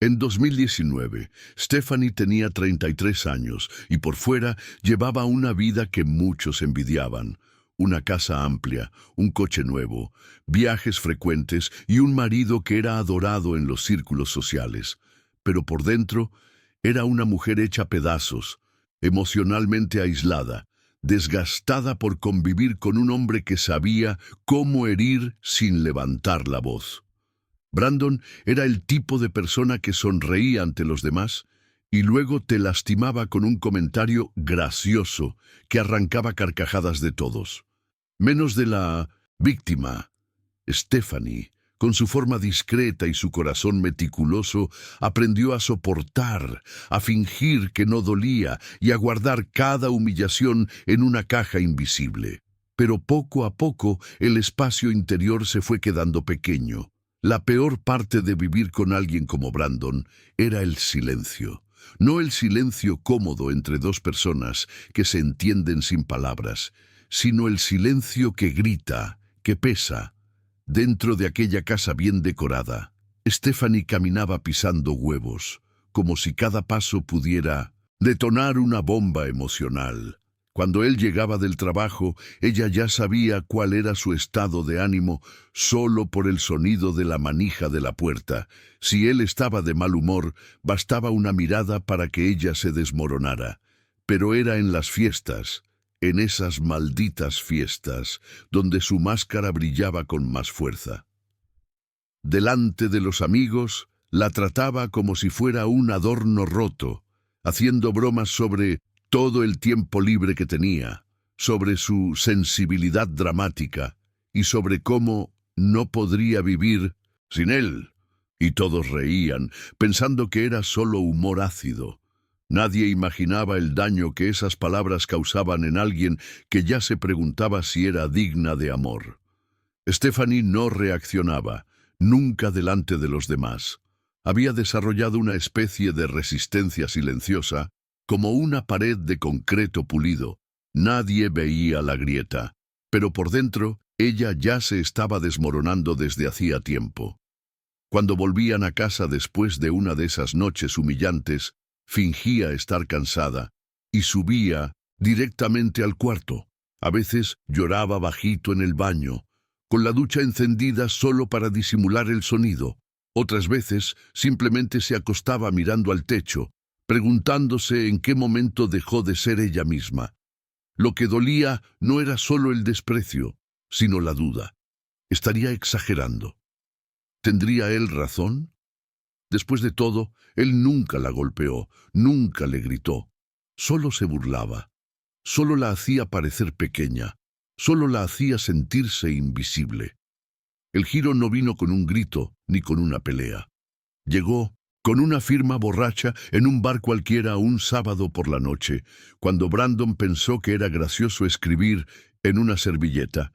En 2019, Stephanie tenía 33 años y por fuera llevaba una vida que muchos envidiaban. Una casa amplia, un coche nuevo, viajes frecuentes y un marido que era adorado en los círculos sociales. Pero por dentro era una mujer hecha pedazos, emocionalmente aislada, desgastada por convivir con un hombre que sabía cómo herir sin levantar la voz. Brandon era el tipo de persona que sonreía ante los demás y luego te lastimaba con un comentario gracioso que arrancaba carcajadas de todos. Menos de la víctima. Stephanie, con su forma discreta y su corazón meticuloso, aprendió a soportar, a fingir que no dolía y a guardar cada humillación en una caja invisible. Pero poco a poco el espacio interior se fue quedando pequeño. La peor parte de vivir con alguien como Brandon era el silencio. No el silencio cómodo entre dos personas que se entienden sin palabras, sino el silencio que grita, que pesa. Dentro de aquella casa bien decorada, Stephanie caminaba pisando huevos, como si cada paso pudiera detonar una bomba emocional. Cuando él llegaba del trabajo, ella ya sabía cuál era su estado de ánimo solo por el sonido de la manija de la puerta. Si él estaba de mal humor, bastaba una mirada para que ella se desmoronara. Pero era en las fiestas, en esas malditas fiestas, donde su máscara brillaba con más fuerza. Delante de los amigos, la trataba como si fuera un adorno roto, haciendo bromas sobre todo el tiempo libre que tenía, sobre su sensibilidad dramática y sobre cómo no podría vivir sin él. Y todos reían, pensando que era solo humor ácido. Nadie imaginaba el daño que esas palabras causaban en alguien que ya se preguntaba si era digna de amor. Stephanie no reaccionaba, nunca delante de los demás. Había desarrollado una especie de resistencia silenciosa, como una pared de concreto pulido. Nadie veía la grieta, pero por dentro ella ya se estaba desmoronando desde hacía tiempo. Cuando volvían a casa después de una de esas noches humillantes, fingía estar cansada y subía directamente al cuarto. A veces lloraba bajito en el baño, con la ducha encendida solo para disimular el sonido. Otras veces simplemente se acostaba mirando al techo, preguntándose en qué momento dejó de ser ella misma. Lo que dolía no era solo el desprecio, sino la duda. ¿Estaría exagerando? ¿Tendría él razón? Después de todo, él nunca la golpeó, nunca le gritó. Solo se burlaba. Solo la hacía parecer pequeña. Solo la hacía sentirse invisible. El giro no vino con un grito ni con una pelea. Llegó con una firma borracha en un bar cualquiera un sábado por la noche, cuando Brandon pensó que era gracioso escribir en una servilleta: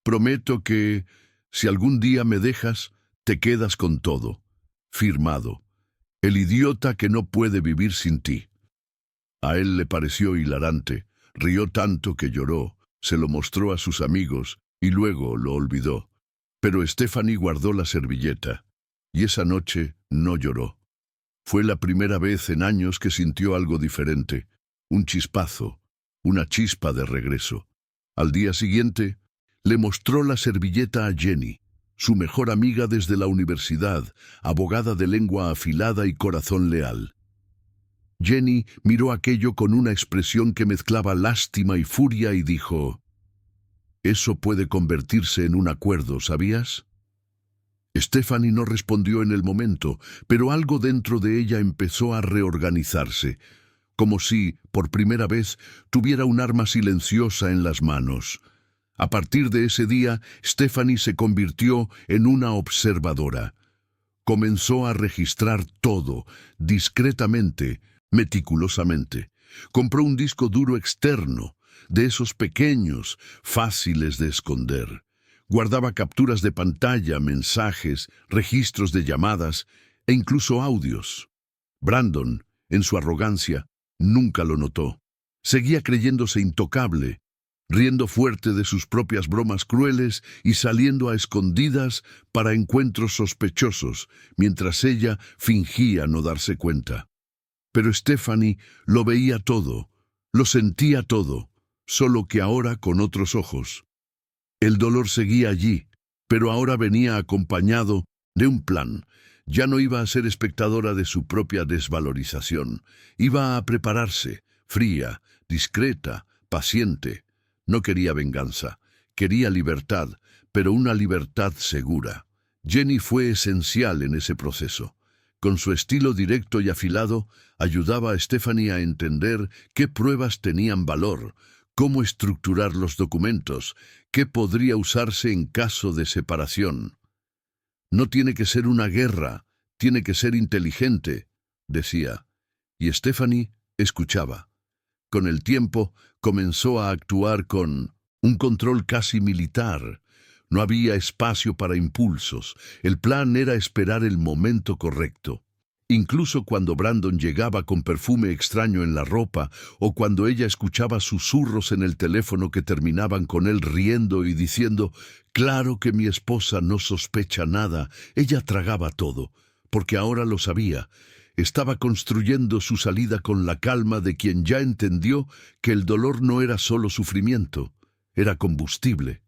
«Prometo que, si algún día me dejas, te quedas con todo. Firmado. El idiota que no puede vivir sin ti». A él le pareció hilarante, rió tanto que lloró, se lo mostró a sus amigos y luego lo olvidó. Pero Stephanie guardó la servilleta, y esa noche no lloró. Fue la primera vez en años que sintió algo diferente, un chispazo, una chispa de regreso. Al día siguiente, le mostró la servilleta a Jenny, su mejor amiga desde la universidad, abogada de lengua afilada y corazón leal. Jenny miró aquello con una expresión que mezclaba lástima y furia y dijo: «Eso puede convertirse en un acuerdo, ¿sabías?». Stephanie no respondió en el momento, pero algo dentro de ella empezó a reorganizarse, como si, por primera vez, tuviera un arma silenciosa en las manos. A partir de ese día, Stephanie se convirtió en una observadora. Comenzó a registrar todo, discretamente, meticulosamente. Compró un disco duro externo, de esos pequeños, fáciles de esconder. Guardaba capturas de pantalla, mensajes, registros de llamadas e incluso audios. Brandon, en su arrogancia, nunca lo notó. Seguía creyéndose intocable, riendo fuerte de sus propias bromas crueles y saliendo a escondidas para encuentros sospechosos, mientras ella fingía no darse cuenta. Pero Stephanie lo veía todo, lo sentía todo, solo que ahora con otros ojos. El dolor seguía allí, pero ahora venía acompañado de un plan. Ya no iba a ser espectadora de su propia desvalorización. Iba a prepararse, fría, discreta, paciente. No quería venganza, quería libertad, pero una libertad segura. Jenny fue esencial en ese proceso. Con su estilo directo y afilado, ayudaba a Stephanie a entender qué pruebas tenían valor, cómo estructurar los documentos, qué podría usarse en caso de separación. No tiene que ser una guerra, tiene que ser inteligente, decía. Y Stephanie escuchaba. Con el tiempo, comenzó a actuar con un control casi militar. No había espacio para impulsos. El plan era esperar el momento correcto. Incluso cuando Brandon llegaba con perfume extraño en la ropa, o cuando ella escuchaba susurros en el teléfono que terminaban con él riendo y diciendo, «Claro que mi esposa no sospecha nada», ella tragaba todo, porque ahora lo sabía. Estaba construyendo su salida con la calma de quien ya entendió que el dolor no era solo sufrimiento, era combustible.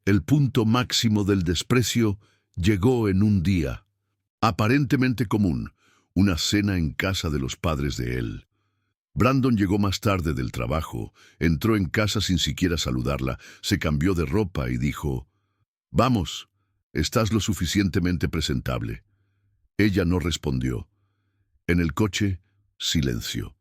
El punto máximo del desprecio llegó en un día, aparentemente común, una cena en casa de los padres de él. Brandon llegó más tarde del trabajo, entró en casa sin siquiera saludarla, se cambió de ropa y dijo, «Vamos, estás lo suficientemente presentable». Ella no respondió. En el coche, silencio.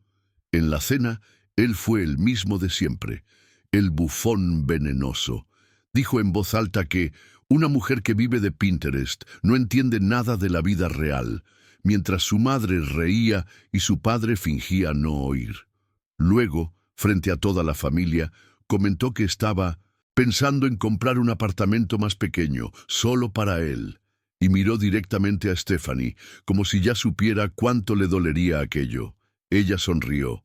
En la cena, él fue el mismo de siempre, el bufón venenoso. Dijo en voz alta que una mujer que vive de Pinterest no entiende nada de la vida real, mientras su madre reía y su padre fingía no oír. Luego, frente a toda la familia, comentó que estaba pensando en comprar un apartamento más pequeño, solo para él, y miró directamente a Stephanie, como si ya supiera cuánto le dolería aquello. Ella sonrió.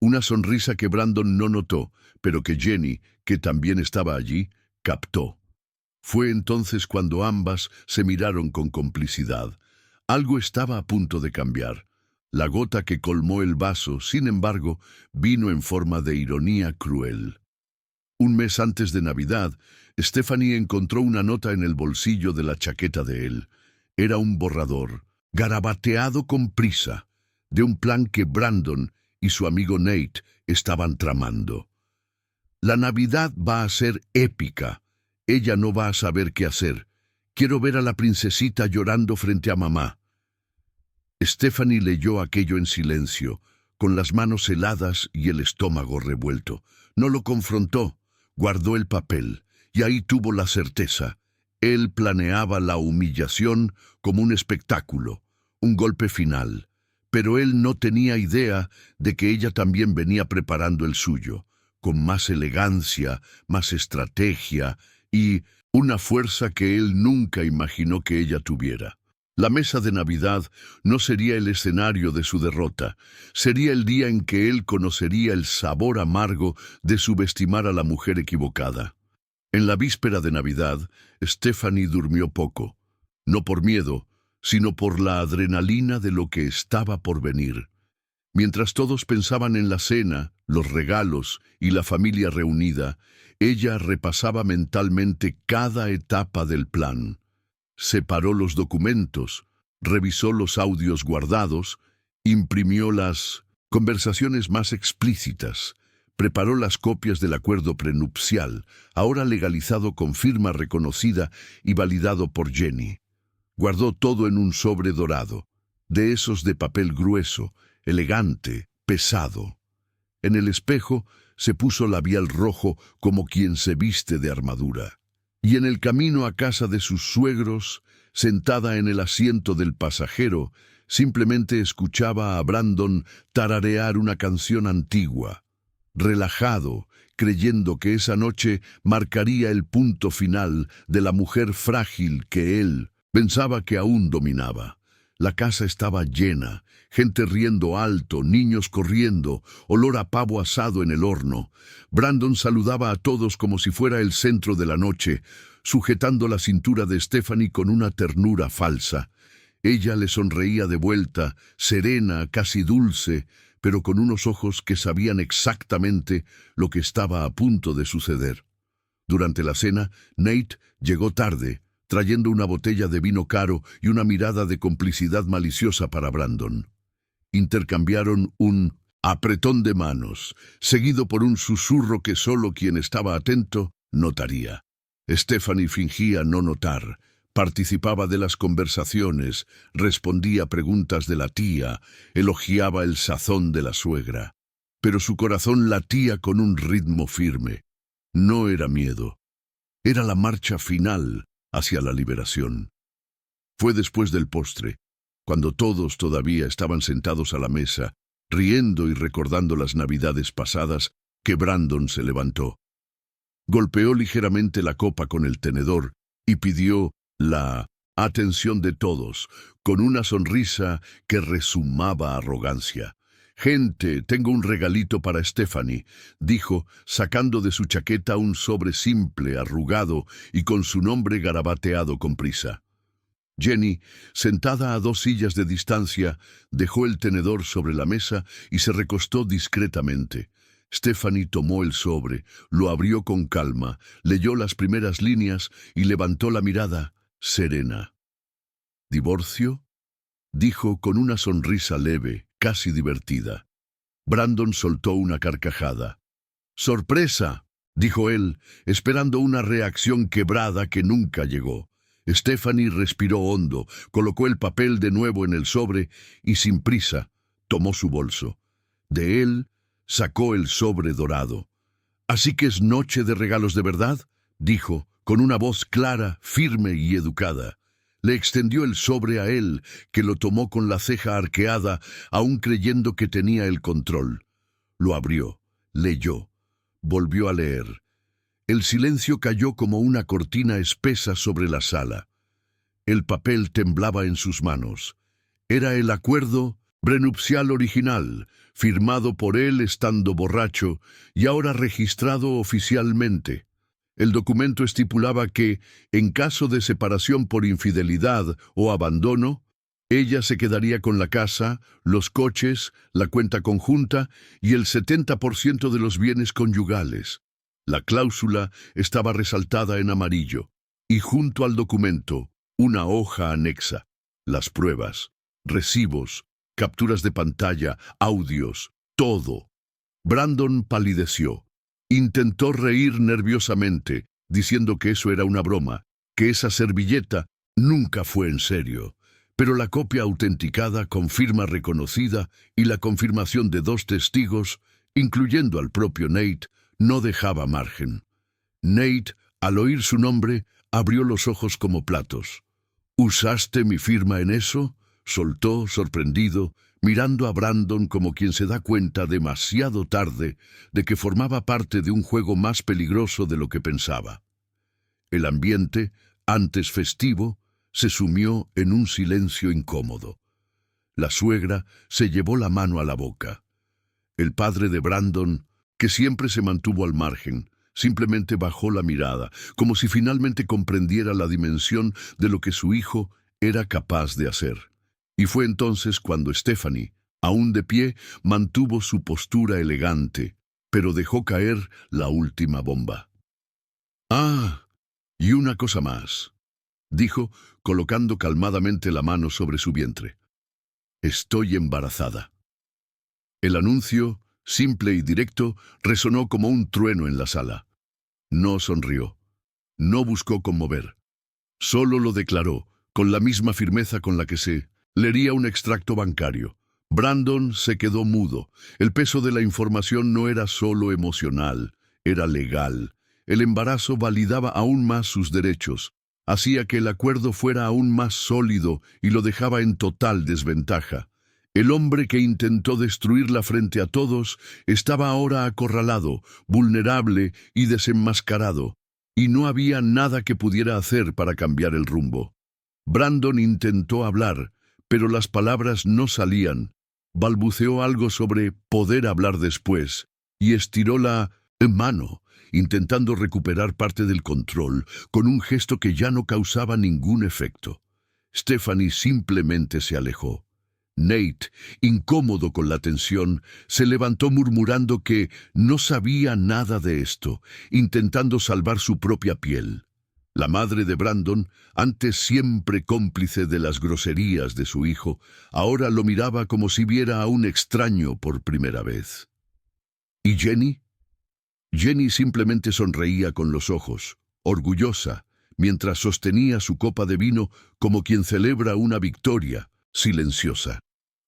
Una sonrisa que Brandon no notó, pero que Jenny, que también estaba allí, captó. Fue entonces cuando ambas se miraron con complicidad. Algo estaba a punto de cambiar. La gota que colmó el vaso, sin embargo, vino en forma de ironía cruel. Un mes antes de Navidad, Stephanie encontró una nota en el bolsillo de la chaqueta de él. Era un borrador, garabateado con prisa, de un plan que Brandon y su amigo Nate estaban tramando. La Navidad va a ser épica. Ella no va a saber qué hacer. Quiero ver a la princesita llorando frente a mamá. Stephanie leyó aquello en silencio, con las manos heladas y el estómago revuelto. No lo confrontó, guardó el papel, y ahí tuvo la certeza. Él planeaba la humillación como un espectáculo, un golpe final. Pero él no tenía idea de que ella también venía preparando el suyo, con más elegancia, más estrategia y una fuerza que él nunca imaginó que ella tuviera. La mesa de Navidad no sería el escenario de su derrota, sería el día en que él conocería el sabor amargo de subestimar a la mujer equivocada. En la víspera de Navidad, Stephanie durmió poco, no por miedo, sino por la adrenalina de lo que estaba por venir. Mientras todos pensaban en la cena, los regalos y la familia reunida, ella repasaba mentalmente cada etapa del plan. Separó los documentos, revisó los audios guardados, imprimió las conversaciones más explícitas, preparó las copias del acuerdo prenupcial, ahora legalizado con firma reconocida y validado por Jenny. Guardó todo en un sobre dorado, de esos de papel grueso, elegante, pesado. En el espejo se puso labial rojo como quien se viste de armadura. Y en el camino a casa de sus suegros, sentada en el asiento del pasajero, simplemente escuchaba a Brandon tararear una canción antigua, relajado, creyendo que esa noche marcaría el punto final de la mujer frágil que él pensaba que aún dominaba. La casa estaba llena, gente riendo alto, niños corriendo, olor a pavo asado en el horno. Brandon saludaba a todos como si fuera el centro de la noche, sujetando la cintura de Stephanie con una ternura falsa. Ella le sonreía de vuelta, serena, casi dulce, pero con unos ojos que sabían exactamente lo que estaba a punto de suceder. Durante la cena, Nate llegó tarde, trayendo una botella de vino caro y una mirada de complicidad maliciosa para Brandon. Intercambiaron un apretón de manos, seguido por un susurro que solo quien estaba atento notaría. Stephanie fingía no notar, participaba de las conversaciones, respondía preguntas de la tía, elogiaba el sazón de la suegra. Pero su corazón latía con un ritmo firme. No era miedo, era la marcha final hacia la liberación. Fue después del postre, cuando todos todavía estaban sentados a la mesa, riendo y recordando las navidades pasadas, que Brandon se levantó. Golpeó ligeramente la copa con el tenedor y pidió la atención de todos, con una sonrisa que rezumaba arrogancia. «Gente, tengo un regalito para Stephanie», dijo, sacando de su chaqueta un sobre simple, arrugado y con su nombre garabateado con prisa. Jenny, sentada a 2 sillas de distancia, dejó el tenedor sobre la mesa y se recostó discretamente. Stephanie tomó el sobre, lo abrió con calma, leyó las primeras líneas y levantó la mirada, serena. «¿Divorcio?», dijo con una sonrisa leve, casi divertida. Brandon soltó una carcajada. «¡Sorpresa!», dijo él, esperando una reacción quebrada que nunca llegó. Stephanie respiró hondo, colocó el papel de nuevo en el sobre y sin prisa tomó su bolso. De él sacó el sobre dorado. «¿Así que es noche de regalos de verdad?», dijo, con una voz clara, firme y educada. Le extendió el sobre a él, que lo tomó con la ceja arqueada, aún creyendo que tenía el control. Lo abrió, leyó, volvió a leer. El silencio cayó como una cortina espesa sobre la sala. El papel temblaba en sus manos. Era el acuerdo prenupcial original, firmado por él estando borracho y ahora registrado oficialmente. El documento estipulaba que, en caso de separación por infidelidad o abandono, ella se quedaría con la casa, los coches, la cuenta conjunta y el 70% de los bienes conyugales. La cláusula estaba resaltada en amarillo, y junto al documento, una hoja anexa, las pruebas, recibos, capturas de pantalla, audios, todo. Brandon palideció. Intentó reír nerviosamente, diciendo que eso era una broma, que esa servilleta nunca fue en serio. Pero la copia autenticada con firma reconocida y la confirmación de 2 testigos, incluyendo al propio Nate, no dejaba margen. Nate, al oír su nombre, abrió los ojos como platos. «¿Usaste mi firma en eso?», soltó, sorprendido, mirando a Brandon como quien se da cuenta demasiado tarde de que formaba parte de un juego más peligroso de lo que pensaba. El ambiente, antes festivo, se sumió en un silencio incómodo. La suegra se llevó la mano a la boca. El padre de Brandon, que siempre se mantuvo al margen, simplemente bajó la mirada, como si finalmente comprendiera la dimensión de lo que su hijo era capaz de hacer. Y fue entonces cuando Stephanie, aún de pie, mantuvo su postura elegante, pero dejó caer la última bomba. «Ah, y una cosa más», dijo, colocando calmadamente la mano sobre su vientre. «Estoy embarazada». El anuncio, simple y directo, resonó como un trueno en la sala. No sonrió. No buscó conmover. Solo lo declaró, con la misma firmeza con la que se leería un extracto bancario. Brandon se quedó mudo. El peso de la información no era solo emocional, era legal. El embarazo validaba aún más sus derechos, hacía que el acuerdo fuera aún más sólido y lo dejaba en total desventaja. El hombre que intentó destruirla frente a todos estaba ahora acorralado, vulnerable y desenmascarado, y no había nada que pudiera hacer para cambiar el rumbo. Brandon intentó hablar, pero las palabras no salían. Balbuceó algo sobre poder hablar después y estiró la mano, intentando recuperar parte del control con un gesto que ya no causaba ningún efecto. Stephanie simplemente se alejó. Nate, incómodo con la tensión, se levantó murmurando que no sabía nada de esto, intentando salvar su propia piel. La madre de Brandon, antes siempre cómplice de las groserías de su hijo, ahora lo miraba como si viera a un extraño por primera vez. ¿Y Jenny? Jenny simplemente sonreía con los ojos, orgullosa, mientras sostenía su copa de vino como quien celebra una victoria, silenciosa.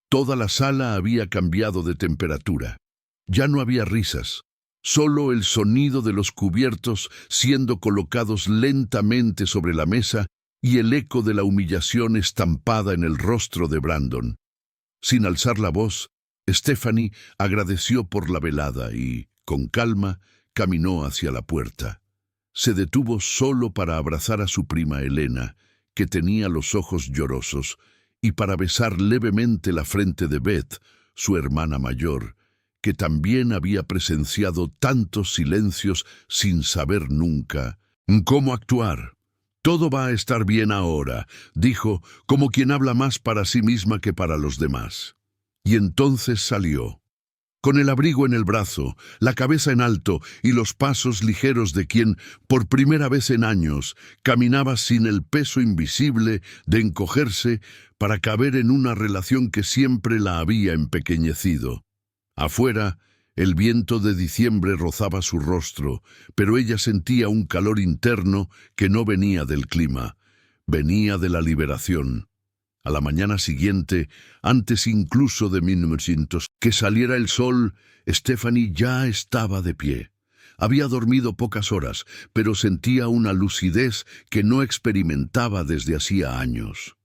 Toda la sala había cambiado de temperatura. Ya no había risas, solo el sonido de los cubiertos siendo colocados lentamente sobre la mesa y el eco de la humillación estampada en el rostro de Brandon. Sin alzar la voz, Stephanie agradeció por la velada y, con calma, caminó hacia la puerta. Se detuvo solo para abrazar a su prima Elena, que tenía los ojos llorosos, y para besar levemente la frente de Beth, su hermana mayor, que también había presenciado tantos silencios sin saber nunca cómo actuar. «Todo va a estar bien ahora», dijo, como quien habla más para sí misma que para los demás. Y entonces salió. Con el abrigo en el brazo, la cabeza en alto y los pasos ligeros de quien, por primera vez en años, caminaba sin el peso invisible de encogerse para caber en una relación que siempre la había empequeñecido. Afuera, el viento de diciembre rozaba su rostro, pero ella sentía un calor interno que no venía del clima, venía de la liberación. A la mañana siguiente, antes incluso de 1900 que saliera el sol, Stephanie ya estaba de pie. Había dormido pocas horas, pero sentía una lucidez que no experimentaba desde hacía años.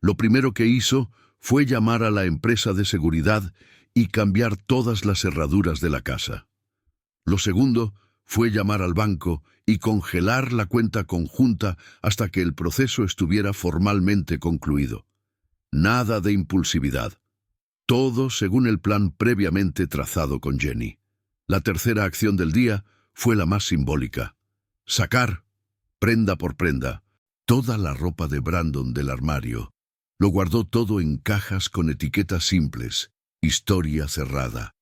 Lo primero que hizo fue llamar a la empresa de seguridad y cambiar todas las cerraduras de la casa. Lo segundo fue llamar al banco y congelar la cuenta conjunta hasta que el proceso estuviera formalmente concluido. Nada de impulsividad. Todo según el plan previamente trazado con Jenny. La tercera acción del día fue la más simbólica. Sacar, prenda por prenda, toda la ropa de Brandon del armario. Lo guardó todo en cajas con etiquetas simples, historia cerrada.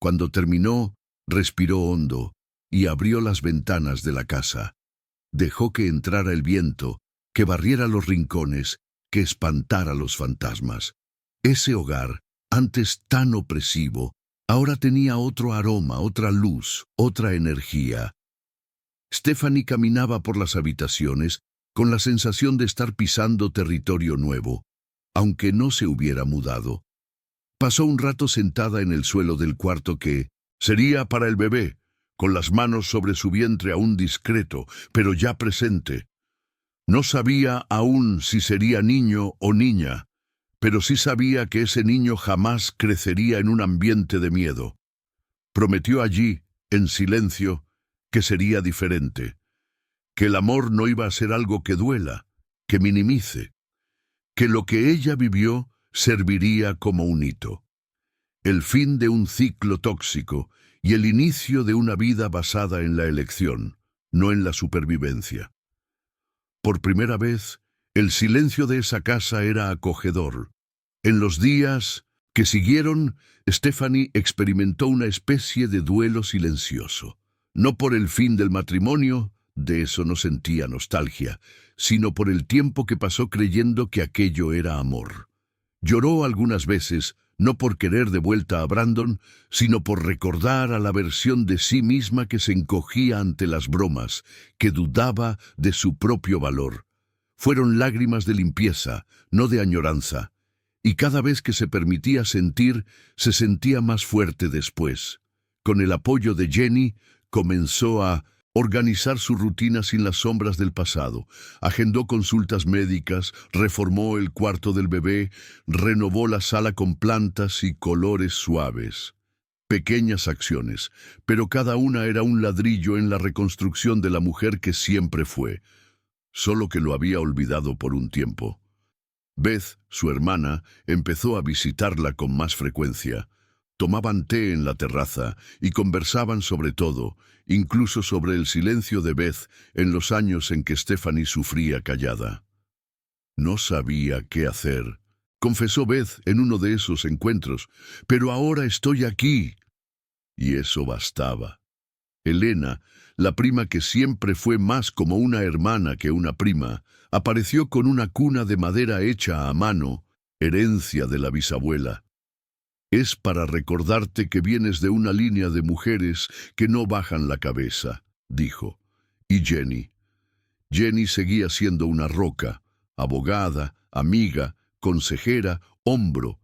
Cuando terminó, respiró hondo y abrió las ventanas de la casa. Dejó que entrara el viento, que barriera los rincones, que espantara los fantasmas. Ese hogar, antes tan opresivo, ahora tenía otro aroma, otra luz, otra energía. Stephanie caminaba por las habitaciones con la sensación de estar pisando territorio nuevo, aunque no se hubiera mudado. Pasó un rato sentada en el suelo del cuarto que sería para el bebé, con las manos sobre su vientre aún discreto, pero ya presente. No sabía aún si sería niño o niña, pero sí sabía que ese niño jamás crecería en un ambiente de miedo. Prometió allí, en silencio, que sería diferente, que el amor no iba a ser algo que duela, que minimice, que lo que ella vivió serviría como un hito. El fin de un ciclo tóxico y el inicio de una vida basada en la elección, no en la supervivencia. Por primera vez, el silencio de esa casa era acogedor. En los días que siguieron, Stephanie experimentó una especie de duelo silencioso. No por el fin del matrimonio, de eso no sentía nostalgia, sino por el tiempo que pasó creyendo que aquello era amor. Lloró algunas veces, no por querer de vuelta a Brandon, sino por recordar a la versión de sí misma que se encogía ante las bromas, que dudaba de su propio valor. Fueron lágrimas de limpieza, no de añoranza, y cada vez que se permitía sentir, se sentía más fuerte después. Con el apoyo de Jenny, comenzó a organizar su rutina sin las sombras del pasado. Agendó consultas médicas, reformó el cuarto del bebé, renovó la sala con plantas y colores suaves. Pequeñas acciones, pero cada una era un ladrillo en la reconstrucción de la mujer que siempre fue, solo que lo había olvidado por un tiempo. Beth, su hermana, empezó a visitarla con más frecuencia. Tomaban té en la terraza y conversaban sobre todo, incluso sobre el silencio de Beth en los años en que Stephanie sufría callada. No sabía qué hacer, confesó Beth en uno de esos encuentros, pero ahora estoy aquí. Y eso bastaba. Elena, la prima que siempre fue más como una hermana que una prima, apareció con una cuna de madera hecha a mano, herencia de la bisabuela. Es para recordarte que vienes de una línea de mujeres que no bajan la cabeza, dijo. Y Jenny. Jenny seguía siendo una roca, abogada, amiga, consejera, hombro.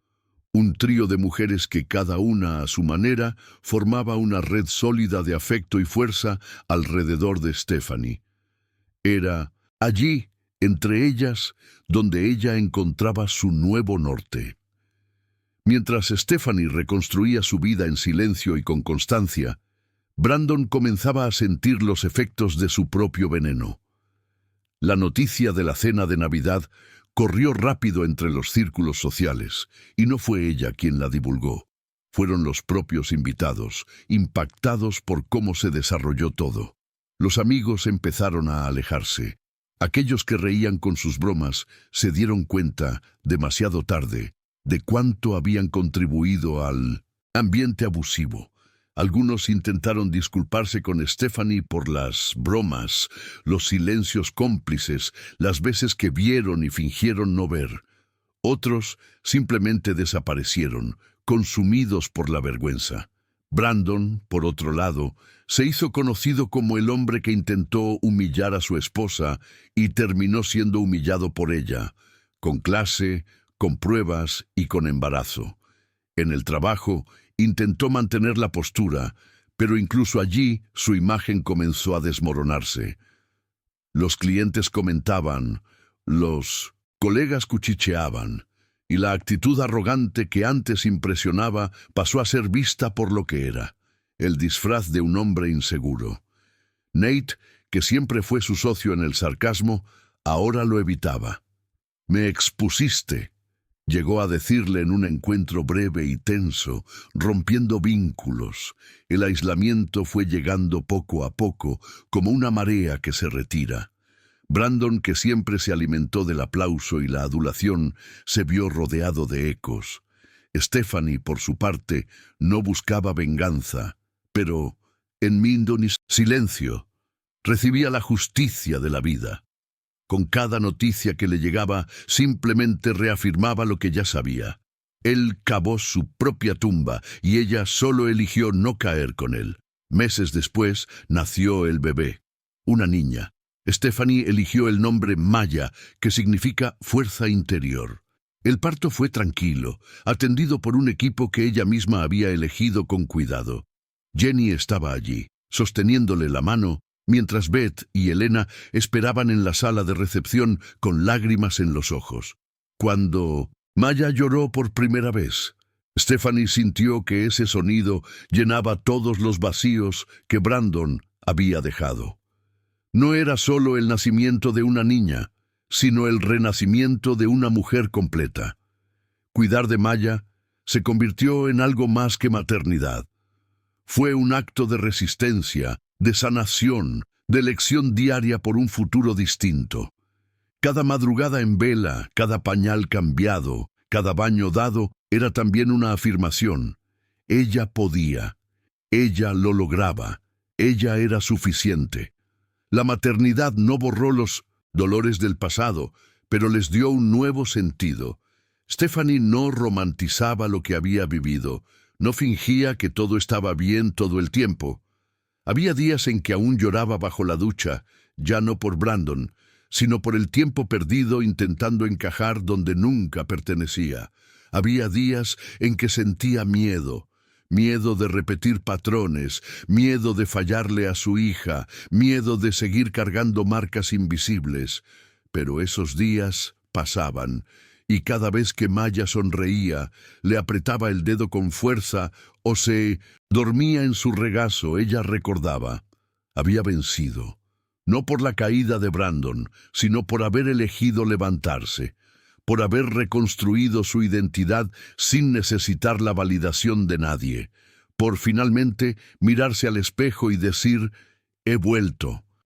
Un trío de mujeres que cada una a su manera formaba una red sólida de afecto y fuerza alrededor de Stephanie. Era allí, entre ellas, donde ella encontraba su nuevo norte. Mientras Stephanie reconstruía su vida en silencio y con constancia, Brandon comenzaba a sentir los efectos de su propio veneno. La noticia de la cena de Navidad corrió rápido entre los círculos sociales, y no fue ella quien la divulgó. Fueron los propios invitados, impactados por cómo se desarrolló todo. Los amigos empezaron a alejarse. Aquellos que reían con sus bromas se dieron cuenta, demasiado tarde, de cuánto habían contribuido al ambiente abusivo. Algunos intentaron disculparse con Stephanie por las bromas, los silencios cómplices, las veces que vieron y fingieron no ver. Otros simplemente desaparecieron, consumidos por la vergüenza. Brandon, por otro lado, se hizo conocido como el hombre que intentó humillar a su esposa y terminó siendo humillado por ella, con clase, con pruebas y con embarazo. En el trabajo, intentó mantener la postura, pero incluso allí su imagen comenzó a desmoronarse. Los clientes comentaban, los colegas cuchicheaban, y la actitud arrogante que antes impresionaba pasó a ser vista por lo que era, el disfraz de un hombre inseguro. Nate, que siempre fue su socio en el sarcasmo, ahora lo evitaba. «Me expusiste», llegó a decirle en un encuentro breve y tenso, rompiendo vínculos. El aislamiento fue llegando poco a poco, como una marea que se retira. Brandon, que siempre se alimentó del aplauso y la adulación, se vio rodeado de ecos. Stephanie, por su parte, no buscaba venganza, pero, en Mindonis, silencio, recibía la justicia de la vida. Con cada noticia que le llegaba, simplemente reafirmaba lo que ya sabía. Él cavó su propia tumba y ella solo eligió no caer con él. Meses después nació el bebé, una niña. Stephanie eligió el nombre Maya, que significa fuerza interior. El parto fue tranquilo, atendido por un equipo que ella misma había elegido con cuidado. Jenny estaba allí, sosteniéndole la mano, mientras Beth y Elena esperaban en la sala de recepción con lágrimas en los ojos. Cuando Maya lloró por primera vez, Stephanie sintió que ese sonido llenaba todos los vacíos que Brandon había dejado. No era solo el nacimiento de una niña, sino el renacimiento de una mujer completa. Cuidar de Maya se convirtió en algo más que maternidad. Fue un acto de resistencia, de sanación, de elección diaria por un futuro distinto. Cada madrugada en vela, cada pañal cambiado, cada baño dado, era también una afirmación. Ella podía, ella lo lograba, ella era suficiente. La maternidad no borró los dolores del pasado, pero les dio un nuevo sentido. Stephanie no romantizaba lo que había vivido, no fingía que todo estaba bien todo el tiempo. Había días en que aún lloraba bajo la ducha, ya no por Brandon, sino por el tiempo perdido intentando encajar donde nunca pertenecía. Había días en que sentía miedo, miedo de repetir patrones, miedo de fallarle a su hija, miedo de seguir cargando marcas invisibles. Pero esos días pasaban, y cada vez que Maya sonreía, le apretaba el dedo con fuerza o se dormía en su regazo, ella recordaba. Había vencido, no por la caída de Brandon, sino por haber elegido levantarse, por haber reconstruido su identidad sin necesitar la validación de nadie, por finalmente mirarse al espejo y decir, he vuelto.